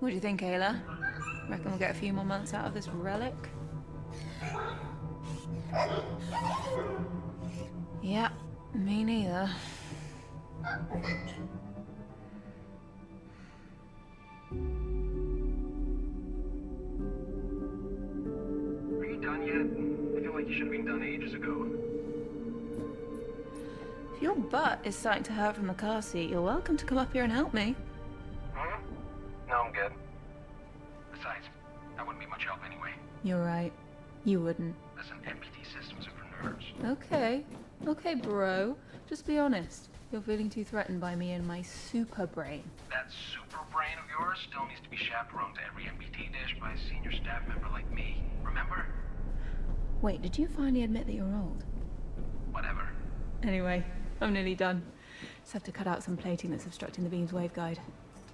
What do you think, Ayla? Reckon we'll get a few more months out of this relic? Yeah, me neither. Are you done yet? I feel like you should have been done ages ago. If your butt is starting to hurt from the car seat, you're welcome to come up here and help me. Huh? No, I'm good. Besides, that wouldn't be much help anyway. You're right. You wouldn't. Listen, MPT systems are for nerds. Okay. Okay, bro. Just be honest. You're feeling too threatened by me and my super brain. That super brain of yours still needs to be chaperoned to every MPT dish by a senior staff member like me. Remember? Wait, did you finally admit that you're old? Whatever. Anyway, I'm nearly done. Just have to cut out some plating that's obstructing the beam's waveguide.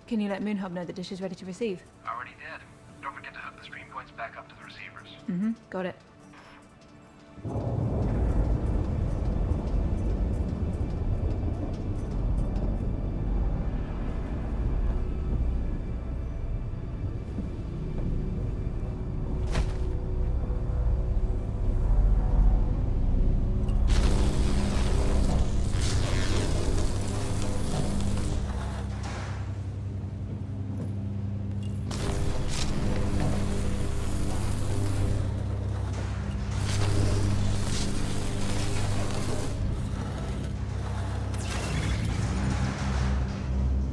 Can you let Moonhub know the dish is ready to receive? Already did. Don't forget to hook the stream points back up to the receivers. Mm-hmm, got it.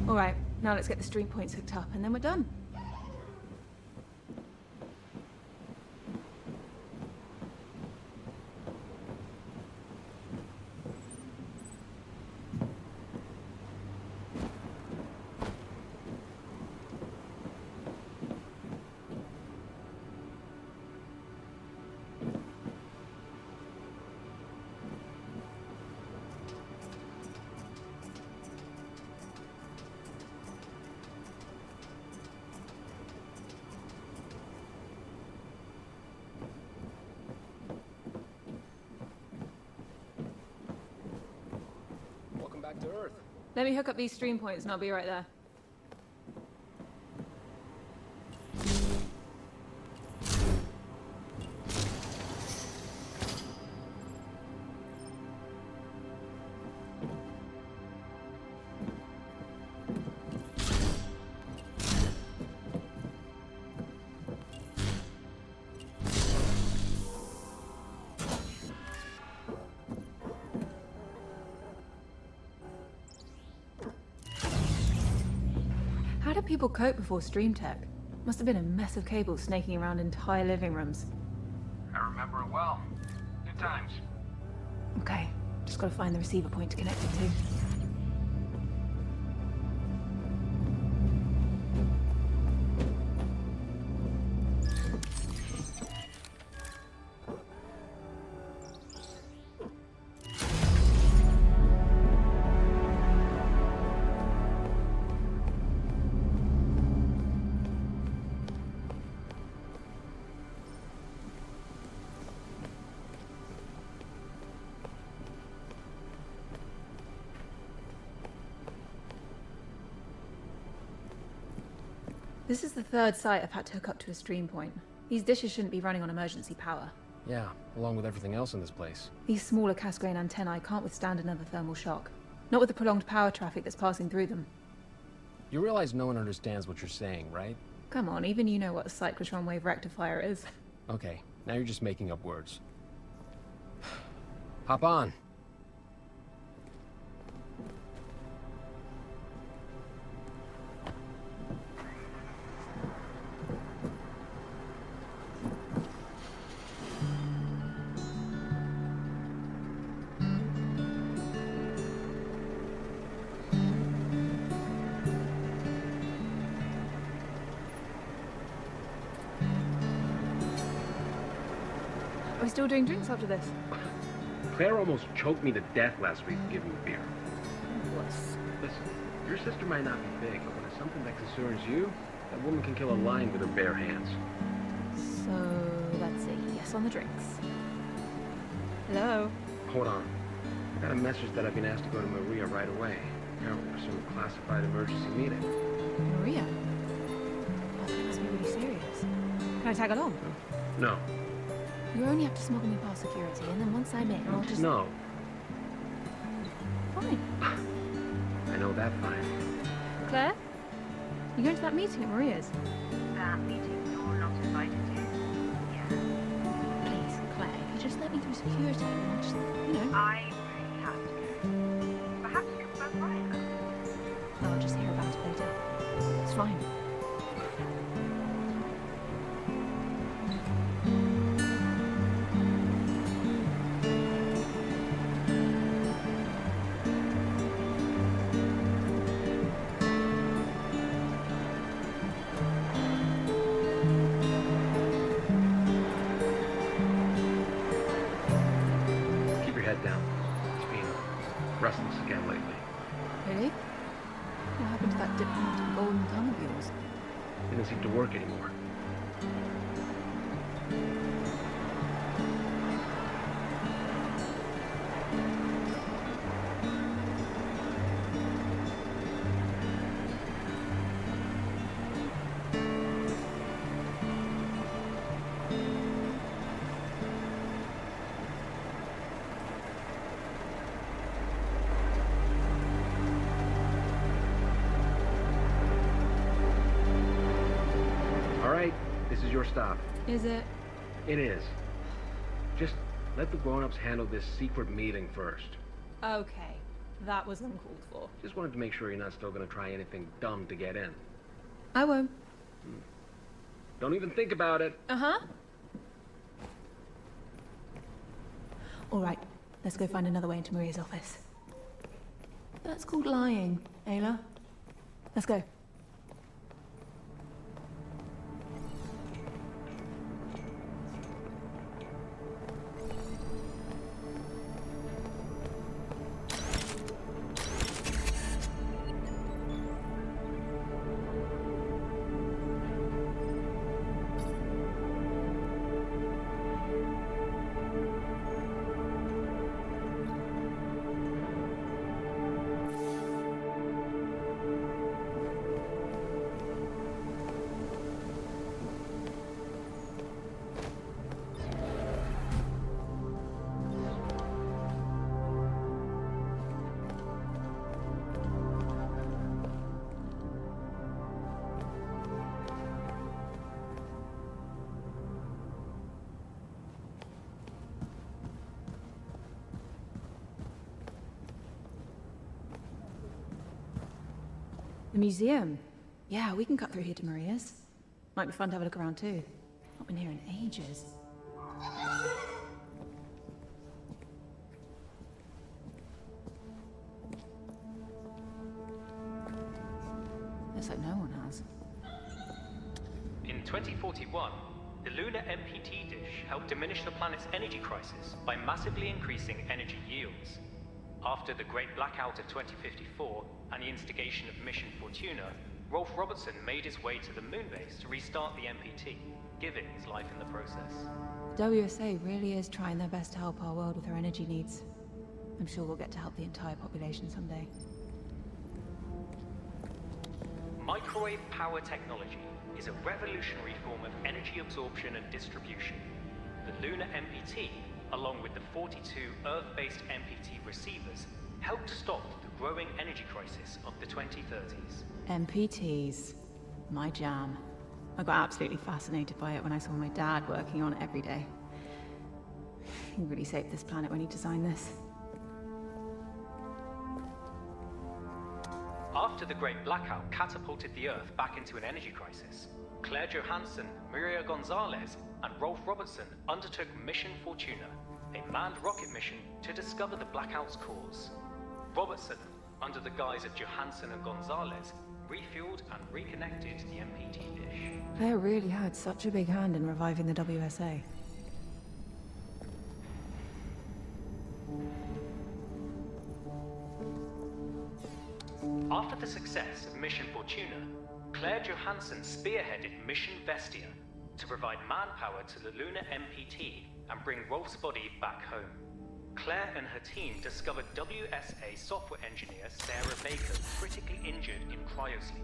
All right, now let's get the stream points hooked up and then we're done. Welcome back to Earth. Let me hook up these stream points and I'll be right there. How did people cope before Stream Tech? Must have been a mess of cables snaking around entire living rooms. I remember it well. Good times. Okay, just gotta find the receiver point to connect it to. This is the third site I've had to hook up to a stream point. These dishes shouldn't be running on emergency power. Yeah, along with everything else in this place. These smaller Casgrain antennae can't withstand another thermal shock. Not with the prolonged power traffic that's passing through them. You realize no one understands what you're saying, right? Come on, even you know what a cyclotron wave rectifier is. Okay, now you're just making up words. Hop on. Are we still doing drinks after this? Claire almost choked me to death last week for giving me beer. Wuss. Listen, your sister might not be big, but when it's something that concerns you, that woman can kill a lion with her bare hands. So that's a yes on the drinks. Hello? Hold on. I got a message that I've been asked to go to Maria right away. Apparently for some classified emergency meeting. Maria? you serious? Can I tag along? No. You only have to smuggle me past security, and then once I'm in, I'll just... No. Fine. I know that fine. Claire? You going to that meeting at Maria's? That meeting you're not invited to? Yeah. Please, Claire, if you just let me through security, and I'll just, you know... I really have to go. Perhaps you can phone Ryan. I'll just hear about it later. It's fine. Keep your head down. It's been restless again lately. Really? What happened to that diplomatic golden tongue of yours? Didn't seem to work anymore. All right, this is your stop. Is it? It is. Just let the grown-ups handle this secret meeting first. Okay. That was uncalled for. Just wanted to make sure you're not still gonna try anything dumb to get in. I won't. Don't even think about it. Uh-huh. All right. Let's go find another way into Maria's office. That's called lying, Ayla. Let's go. The museum. Yeah, we can cut through here to Maria's. Might be fun to have a look around too. Not been here in ages. Looks like no one has. In 2041, the lunar MPT dish helped diminish the planet's energy crisis by massively increasing energy yields. After the Great Blackout of 2054 and the instigation of Mission Fortuna, Rolf Robertson made his way to the moon base to restart the MPT, giving his life in the process. WSA really is trying their best to help our world with our energy needs. I'm sure we'll get to help the entire population someday. Microwave power technology is a revolutionary form of energy absorption and distribution. The lunar MPT, along with the 42 Earth-based MPT receivers, helped stop the growing energy crisis of the 2030s. MPTs. My jam. I got absolutely fascinated by it when I saw my dad working on it every day. He really saved this planet when he designed this. After the Great Blackout catapulted the Earth back into an energy crisis, Claire Johansson, Maria Gonzalez, and Rolf Robertson undertook Mission Fortuna, a manned rocket mission to discover the blackout's cause. Robertson, under the guise of Johansson and Gonzalez, refueled and reconnected the MPT dish. Claire really had such a big hand in reviving the WSA. After the success of Mission Fortuna, Claire Johansson spearheaded Mission Vestia to provide manpower to the lunar MPT and bring Rolf's body back home. Claire and her team discovered WSA software engineer Sarah Baker critically injured in cryosleep.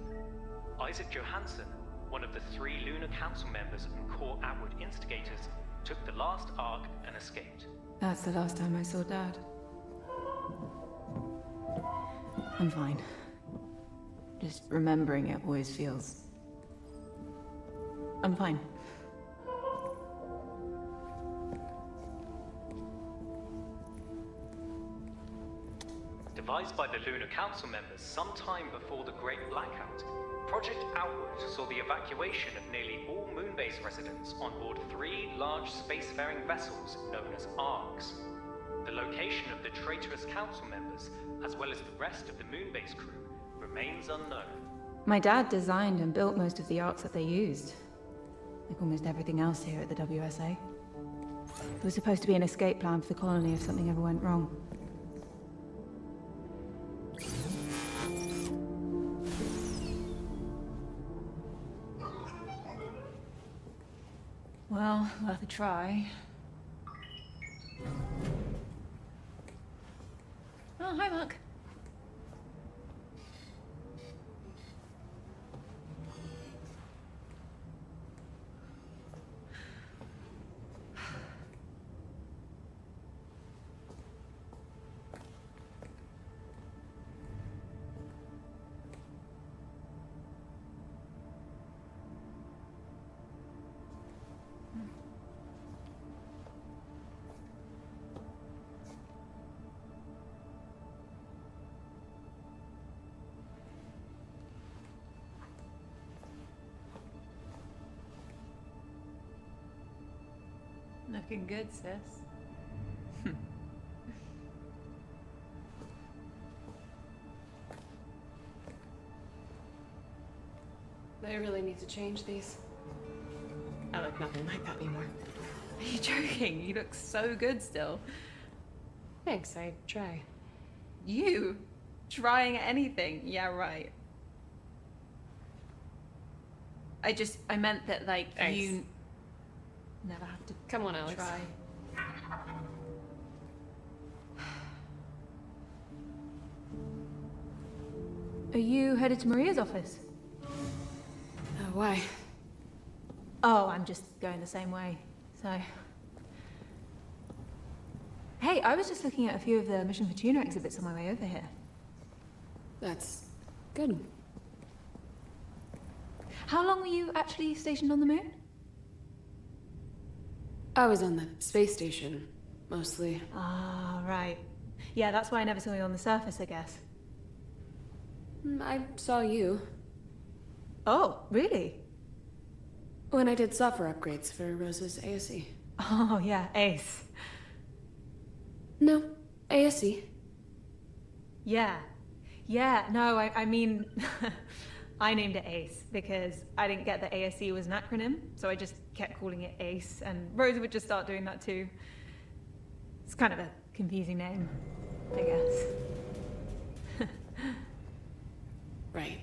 Isaac Johansson, one of the 3 Lunar Council members and core Outward instigators, took the last arc and escaped. That's the last time I saw Dad. I'm fine. Just remembering it always feels... I'm fine. Devised by the Lunar Council members sometime before the Great Blackout, Project Outward saw the evacuation of nearly all Moonbase residents on board 3 large spacefaring vessels known as ARCs. The location of the traitorous Council members, as well as the rest of the Moonbase crew, remains unknown. My dad designed and built most of the arcs that they used. Like almost everything else here at the WSA. It was supposed to be an escape plan for the colony if something ever went wrong. Well, worth a try. Oh, hi, Mark. Looking good, sis. They really need to change these. I look nothing like that anymore. Are you joking? You look so good still. Thanks, I try. You? Trying anything? Yeah, right. I meant that, like, Thanks. you never have to Come on, Alex. try. Are you headed to Maria's office? Why? Oh, I'm just going the same way, so... Hey, I was just looking at a few of the Mission Fortuna exhibits on my way over here. That's good. How long were you actually stationed on the moon? I was on the space station, mostly. Ah, right. Yeah, that's why I never saw you on the surface, I guess. I saw you Oh, really? when I did software upgrades for Rose's ASE. Oh, yeah, Ace. No, ASE. Yeah. Yeah, no, I mean, I named it Ace because I didn't get that ASE was an acronym, so I just kept calling it Ace, and Rose would just start doing that too. It's kind of a confusing name, I guess. Right.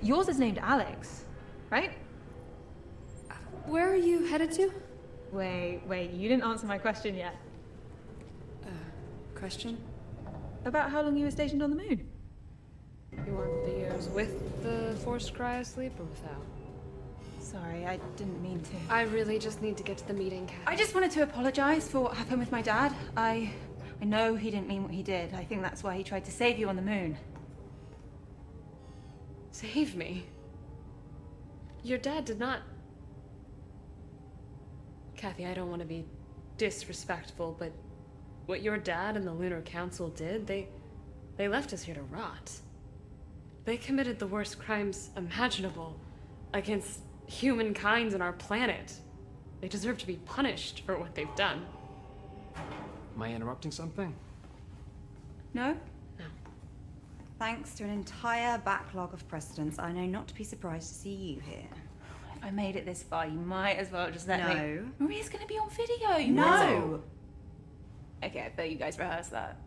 Yours is named Alex, right? Where are you headed to? Wait, you didn't answer my question yet. Question? About how long you were stationed on the moon. You want the years with the forced cryosleep or without? Sorry, I didn't mean to. I really just need to get to the meeting, Kat. I just wanted to apologize for what happened with my dad. I know he didn't mean what he did. I think that's why he tried to save you on the moon. Save me? Your dad did not... Kathy, I don't want to be disrespectful, but what your dad and the Lunar Council did, they left us here to rot. They committed the worst crimes imaginable against humankind and our planet. They deserve to be punished for what they've done. Am I interrupting something? No? No. Thanks to an entire backlog of precedents, I know not to be surprised to see you here. If I made it this far, you might as well just let me. No. Maria's gonna be on video. You might as well. No! Okay, I bet you guys rehearsed that.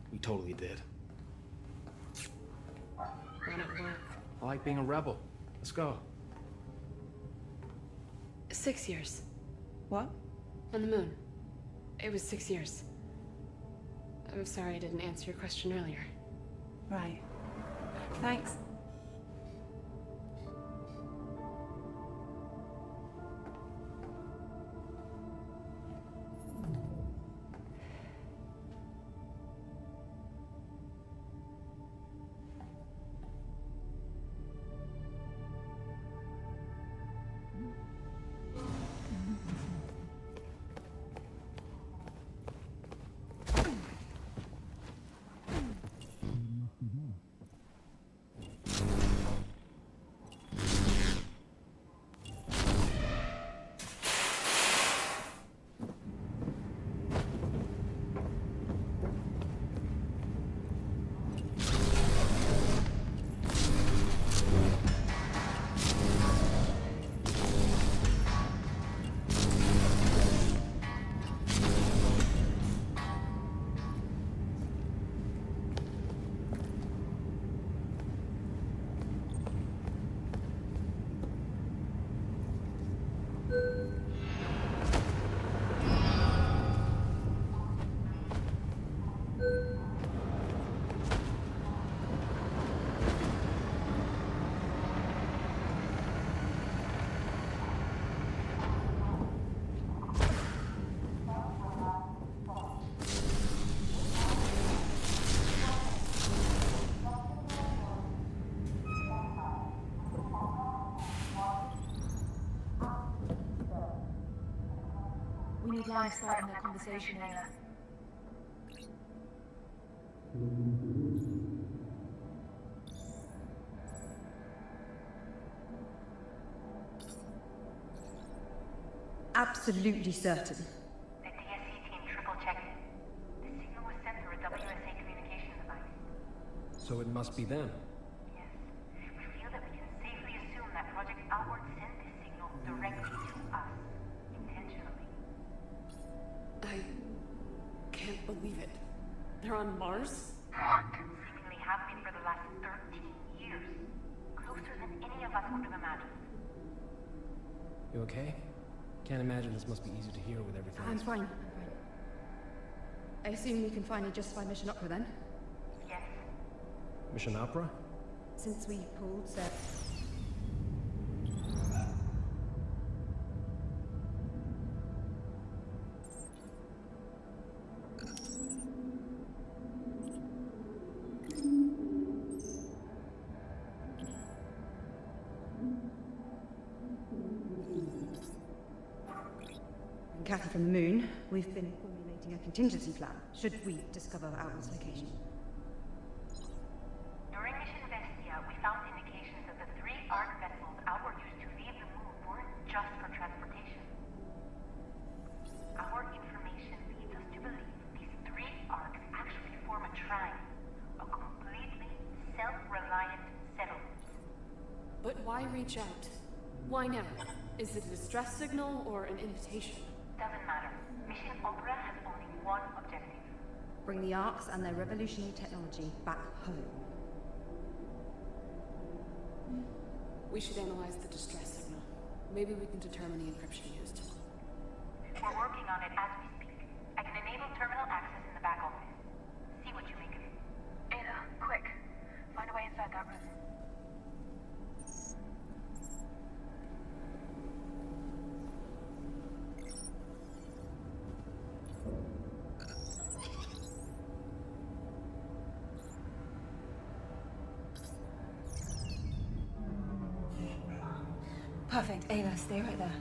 We totally did. When it work. I like being a rebel. Let's go. 6 years. What? On the moon. It was 6 years. I'm sorry I didn't answer your question earlier. Right. Thanks. We need line of sight on their conversation here. Absolutely certain. The DSC team triple-checked it. The signal was sent through a WSA communication device. So it must be them. Yes. We feel that we can safely assume that Project Outward sent this signal directly to us. Intentionally. I can't believe it. They're on Mars? Seemingly have been for the last 13 years. Closer than any of us would have imagined. You okay? Can't imagine this must be easy to hear with everything. I'm fine. I assume we can finally justify Mission Opera then? Yes. Mission Opera? Since we pulled, so... Kathy from the Moon, we've been formulating a contingency plan, should we discover Outward's location. During Mission Vestia, we found indications that the 3 ARC vessels Outward used to leave the moon weren't just for transportation. Our information leads us to believe these 3 ARCs actually form a trine, a completely self-reliant settlement. But why reach out? Why now? Is it a distress signal or an invitation? Doesn't matter. Mission Opera has only one objective. Bring the Arcs and their revolutionary technology back home. We should analyze the distress signal. Maybe we can determine the encryption used. We're working on it as we speak. I can enable terminal access in the back office. See what you make of it. Ada, quick. Find a way inside that room. Perfect. Ayla, stay right there.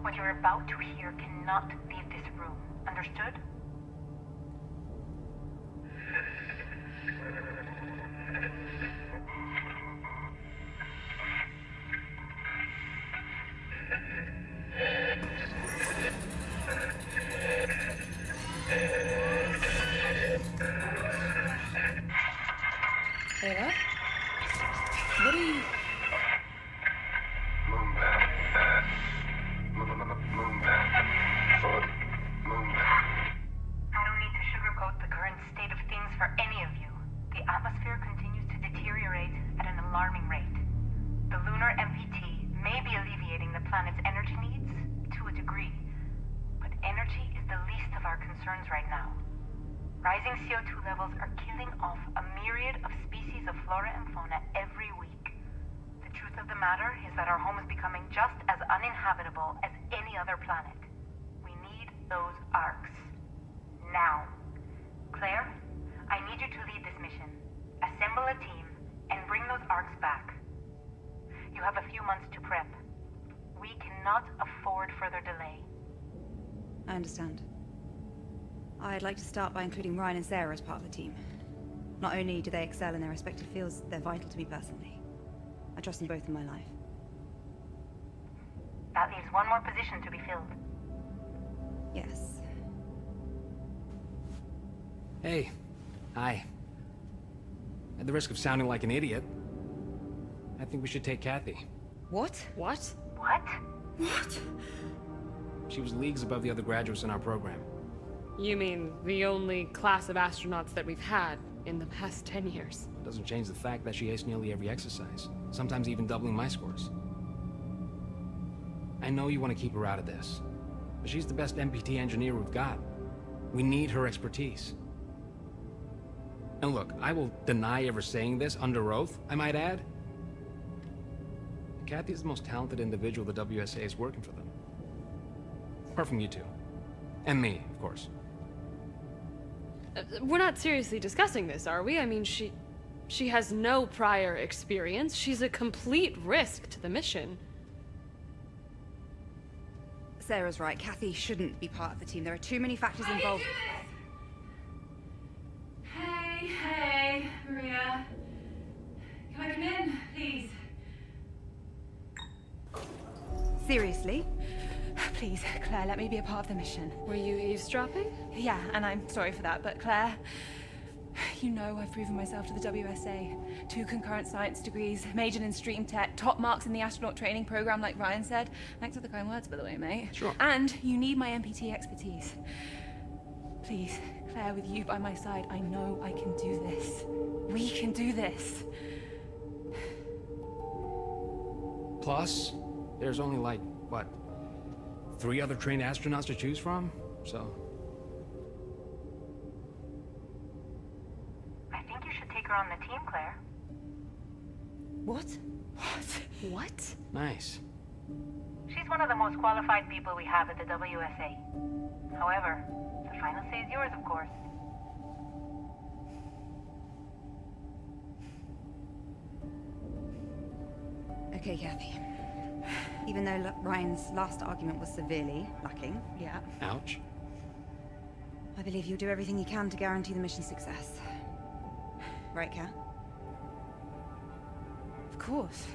What you're about to hear cannot leave this room. Understood? the least of our concerns right now. Rising CO2 levels are killing off a myriad of species of flora and fauna every week. The truth of the matter is that our home is becoming just as uninhabitable as any other planet. We need those arcs. Now. Claire, I need you to lead this mission. Assemble a team and bring those arcs back. You have a few months to prep. We cannot afford further delay. I understand. I'd like to start by including Ryan and Sarah as part of the team. Not only do they excel in their respective fields, they're vital to me personally. I trust them both in my life. That leaves one more position to be filled. Yes. Hey. Hi. At the risk of sounding like an idiot, I think we should take Kathy. What? What? What? What? She was leagues above the other graduates in our program. You mean the only class of astronauts that we've had in the past 10 years? It doesn't change the fact that she aced nearly every exercise, sometimes even doubling my scores. I know you want to keep her out of this, but she's the best MPT engineer we've got. We need her expertise. And look, I will deny ever saying this under oath, I might add. Kathy is the most talented individual the WSA is working for them. Apart from you two. And me, of course. We're not seriously discussing this, are we? I mean, she has no prior experience. She's a complete risk to the mission. Sarah's right. Kathy shouldn't be part of the team. There are too many factors involved. Hey, Maria. Can I come in, please? Seriously? Please, Claire, let me be a part of the mission. Were you eavesdropping? Yeah, and I'm sorry for that, but Claire, you know I've proven myself to the WSA. 2 concurrent science degrees, majored in stream tech, top marks in the astronaut training program like Ryan said. Thanks for the kind words, by the way, mate. Sure. And you need my MPT expertise. Please, Claire, with you by my side, I know I can do this. We can do this. Plus, there's only like, what, 3 other trained astronauts to choose from? So... I think you should take her on the team, Claire. What? What? nice. She's one of the most qualified people we have at the WSA. However, the final say is yours, of course. Okay, Kathy. Even though Ryan's last argument was severely lacking, Yeah. Ouch. I believe you'll do everything you can to guarantee the mission's success. Right, Kat? Of course.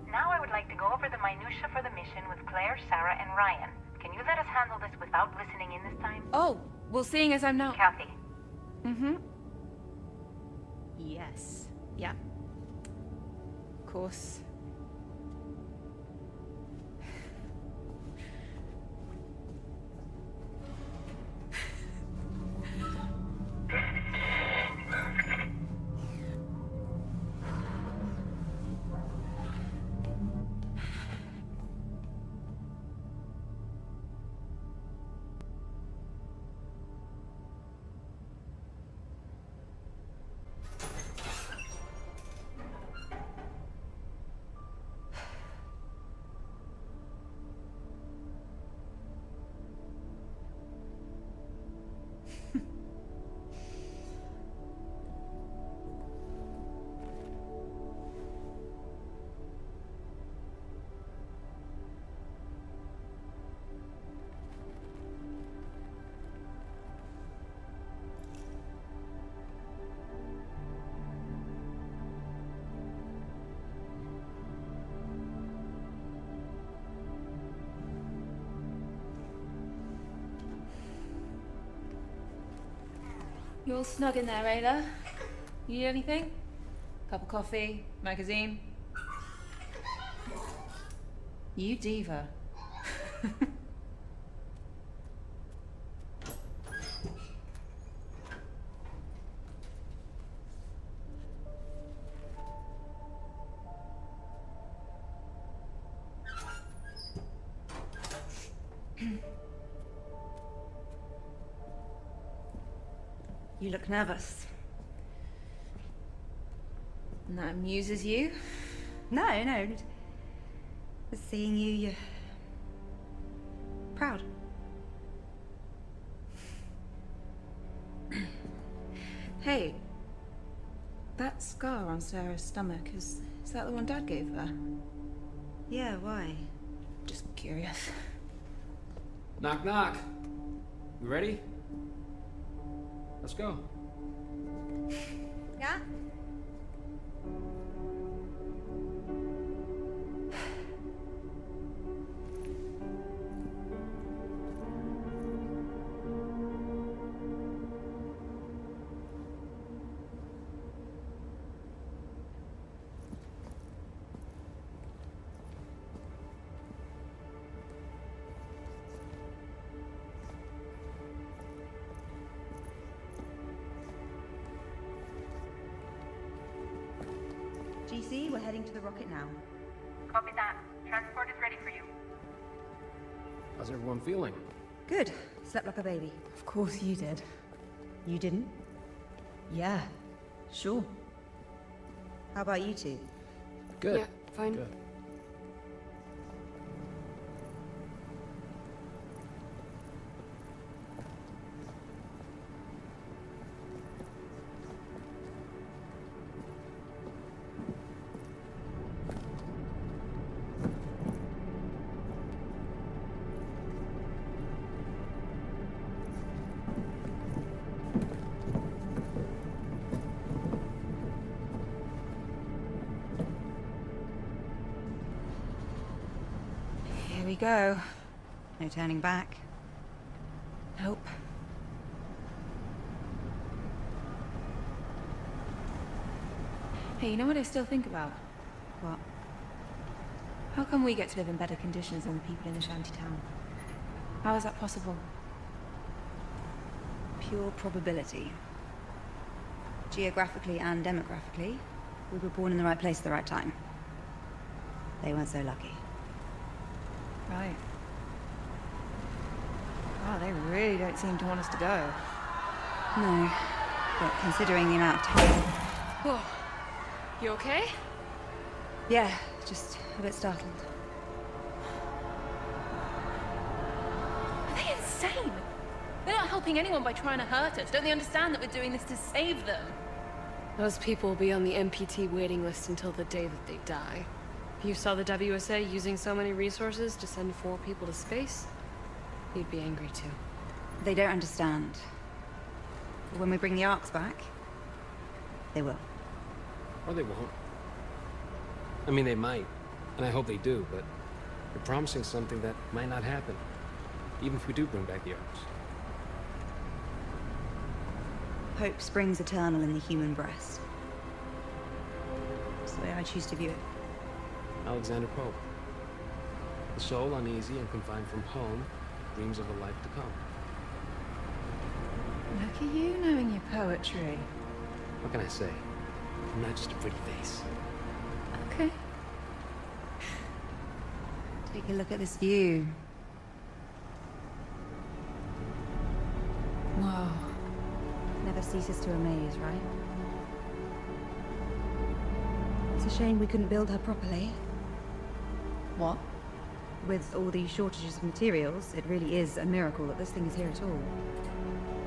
Now I would like to go over the minutiae for the mission with Claire, Sarah, and Ryan. Can you let us handle this without listening in this time? Oh, well, seeing as I'm now... Kathy. Mm-hmm. Yes. Yeah. Of course. You all snug in there, Ayla? You need anything? Cup of coffee? Magazine? You diva. You look nervous. And that amuses you? No, no. Just seeing you, you're proud. Hey, that scar on Sarah's stomach, is that the one Dad gave her? Yeah, why? Just curious. Knock, knock. You ready? Let's go. Yeah? GC, we're heading to the rocket now. Copy that. Transport is ready for you. How's everyone feeling? Good. Slept like a baby. Of course you did. You didn't? Yeah, sure. How about you two? Good. Yeah, fine. Good. Here we go. No turning back. Nope. Hey, you know what I still think about? What? How come we get to live in better conditions than the people in the shanty town? How is that possible? Pure probability. Geographically and demographically, we were born in the right place at the right time. They weren't so lucky. Right. Wow, they really don't seem to want us to go. No, but considering the amount of time... Whoa. You okay? Yeah, just a bit startled. Are they insane? They're not helping anyone by trying to hurt us. Don't they understand that we're doing this to save them? Those people will be on the MPT waiting list until the day that they die. If you saw the WSA using so many resources to send 4 people to space, you'd be angry too. They don't understand. But when we bring the arcs back, they will. Or they won't. I mean, they might, and I hope they do, but you're promising something that might not happen, even if we do bring back the arcs. Hope springs eternal in the human breast. That's the way I choose to view it. Alexander Pope. The soul, uneasy and confined from home, dreams of a life to come. Look at you knowing your poetry. What can I say? I'm not just a pretty face. Okay. Take a look at this view. Whoa. Never ceases to amaze, right? It's a shame we couldn't build her properly. What? With all these shortages of materials, it really is a miracle that this thing is here at all.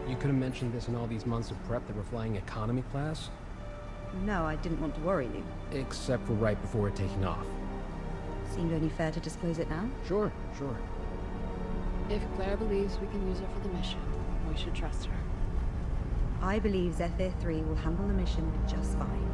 You could have mentioned this in all these months of prep that we're flying economy class. No, I didn't want to worry you. Except for right before we're taking off. Seemed only fair to disclose it now. Sure, sure. If Claire believes we can use her for the mission, we should trust her. I believe Zephyr 3 will handle the mission just fine.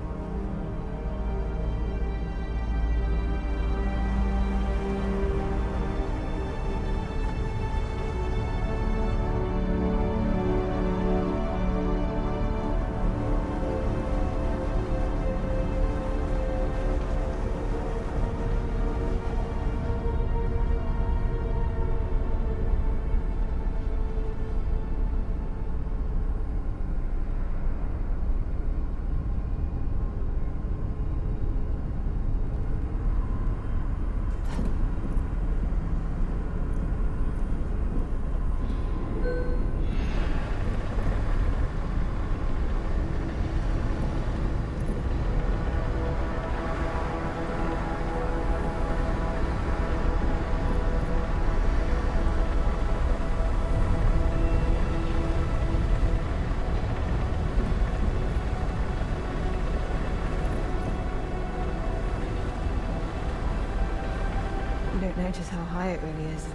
high it really is.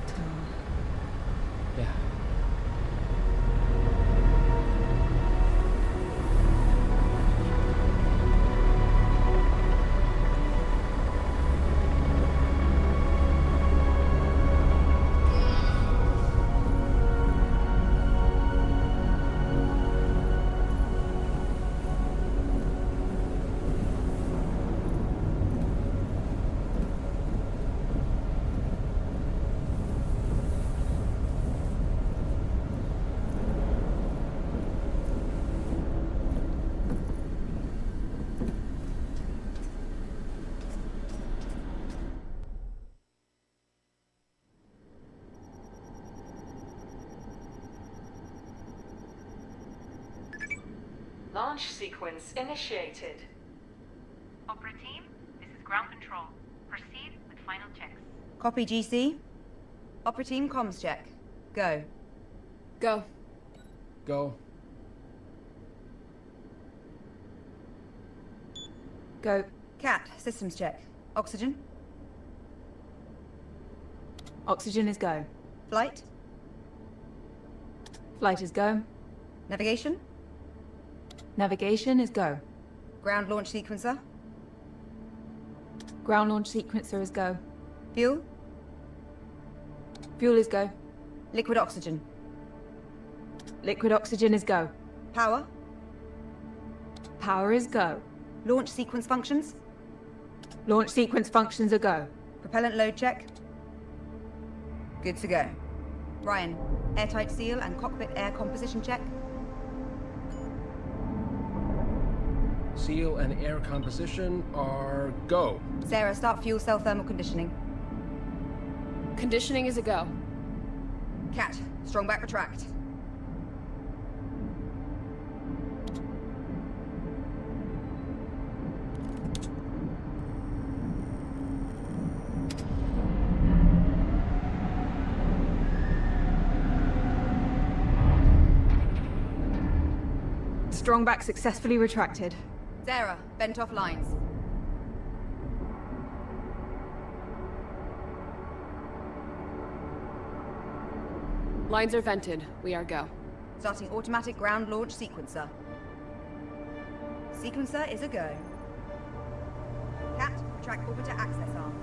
Yeah. Launch sequence initiated. Opera team, this is ground control. Proceed with final checks. Copy, GC. Opera team, comms check. Go. Go. Go. Go. Cat, systems check. Oxygen. Oxygen is go. Flight. Flight is go. Navigation. Navigation is go. Ground launch sequencer. Ground launch sequencer is go. Fuel. Fuel is go. Liquid oxygen. Liquid oxygen is go. Power. Power is go. Launch sequence functions. Launch sequence functions are go. Propellant load check. Good to go. Ryan, airtight seal and cockpit air composition check. Seal and air composition are go. Sarah, start fuel cell thermal conditioning. Conditioning is a go. Cat, strong back retract. Strong back successfully retracted. Sarah, bent off lines. Lines are vented. We are go. Starting automatic ground launch sequencer. Sequencer is a go. Cat, retract orbiter access arm.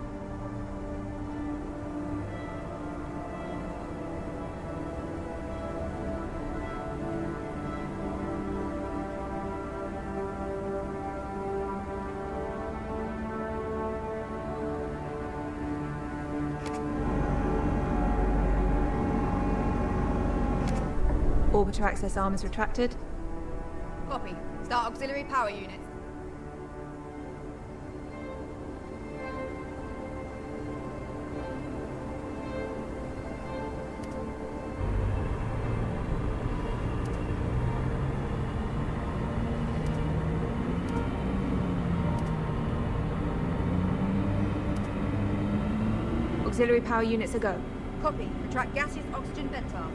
Orbiter access arm is retracted. Copy. Start auxiliary power units. Auxiliary power units are go. Copy. Retract gaseous oxygen vent arm.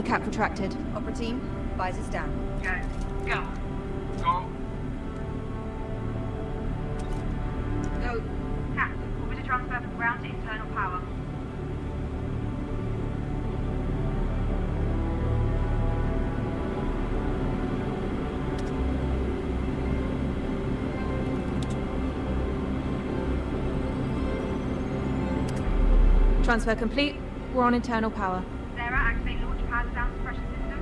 Cap retracted. Opera team, visors down. Go. Go. Go. Go. Cat, orbiter transfer from ground to internal power. Transfer complete. We're on internal power. Sarah, activate launch pad sound suppression system.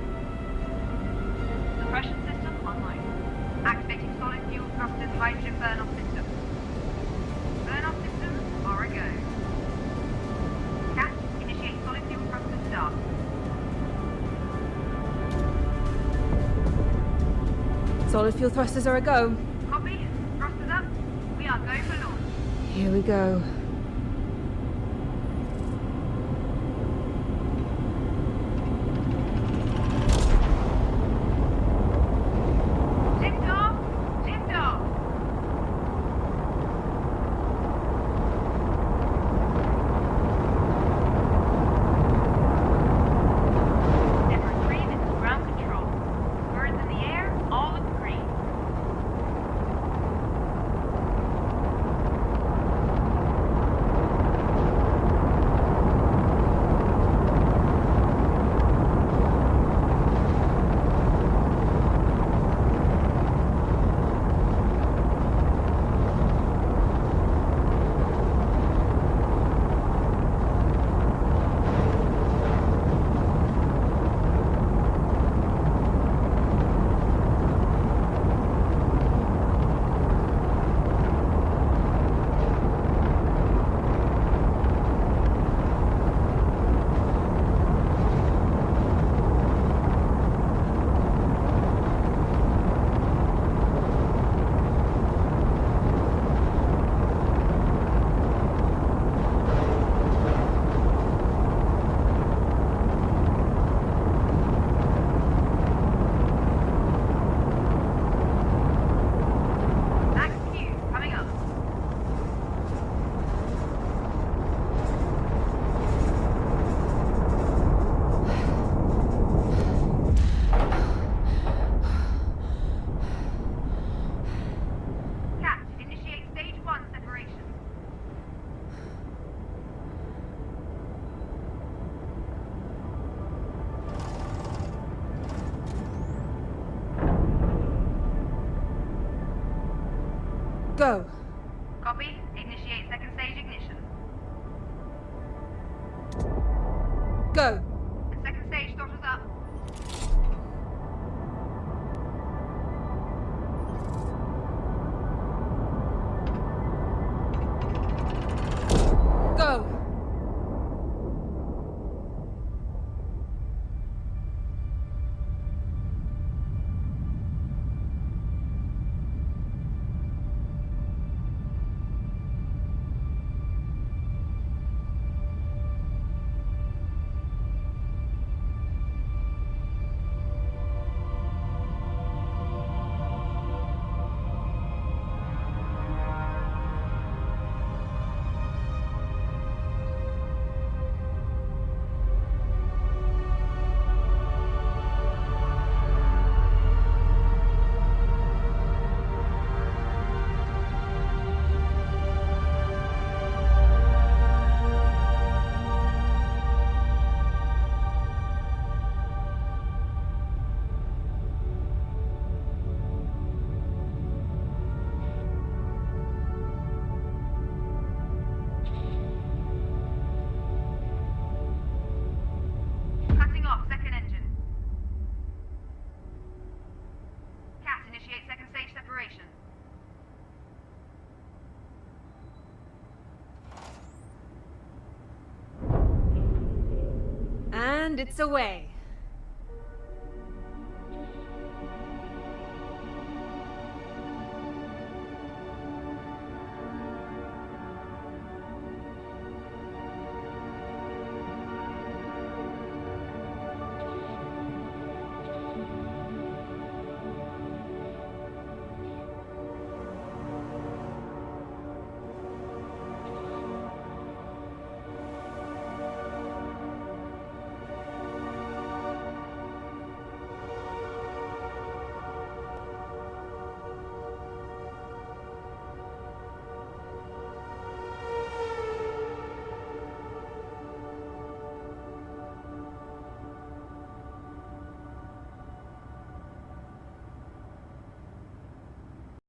Suppression system online. Activating solid fuel thrusters hydrogen burn-off system. Burn-off systems are a go. Cat, initiate solid fuel thrusters start. Solid fuel thrusters are a go. Copy. Thrusters up. We are go for launch. Here we go. Go. Copy. Initiate second stage ignition. Go. Second stage throttles up. Go. Cutting off second engine. Cat, initiate second stage separation. And it's away.